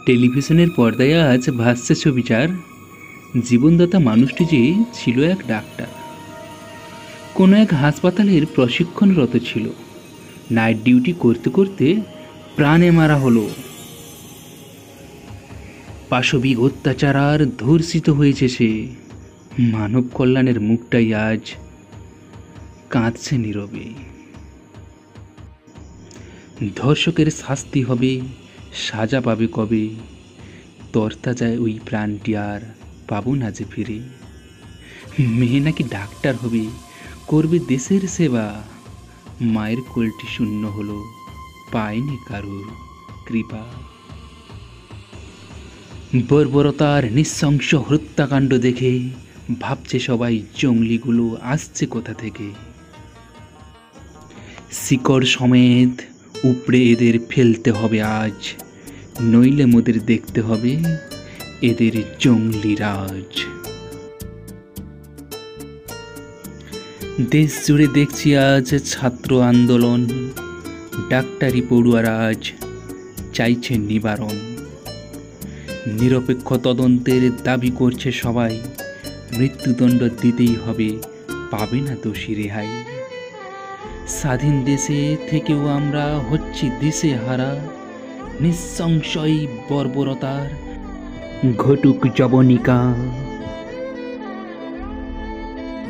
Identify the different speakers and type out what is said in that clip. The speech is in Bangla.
Speaker 1: টেলিভিশনের পর্দায় আজ ভাসছে ছবিটার জীবনদাতা মানুষটি যে ছিল এক ডাক্তার, কোনো এক হাসপাতালের প্রশিক্ষণরত ছিল। নাইট ডিউটি করতে করতে প্রাণে মারা হলো। পাশবিক অত্যাচার আর ধর্ষিত হয়েছে সে। মানব কল্যাণের মুখটাই আজ কাঁদছে নীরবে। ধর্ষকের শাস্তি হবে, সাজা পাবে কবে? তরতা যায় ওই প্রাণটি আর পাবো না যে ফিরে। মেয়ে নাকি ডাক্তার হবে, করবে দেশের সেবা। মায়ের কোলটি শূন্য হলো, পায়নি কারুর কৃপা। বর্বরতার নৃশংস হত্যাকাণ্ড দেখে ভাবছে সবাই জঙ্গলিগুলো আসছে কোথা থেকে। শিকড় সমেত উপড়ে এদের ফেলতে হবে আজ, নইলে মোদের দেখতে হবে এদের জঙ্গলি রাজ। দেশ জুড়ে দেখছি আজ ছাত্র আন্দোলন, ডাক্তারি পড়ুয়ারা আজ চাইছে নিবারণ। নিরপেক্ষ তদন্তের দাবি করছে সবাই, মৃত্যুদণ্ড দিতেই হবে, পাবে না দোষী রেহাই। স্বাধীন দেশে থেকেও আমরা হচ্ছি দিশে হারা, নৃশংসই বর্বরতার ঘটুক জবনিকা।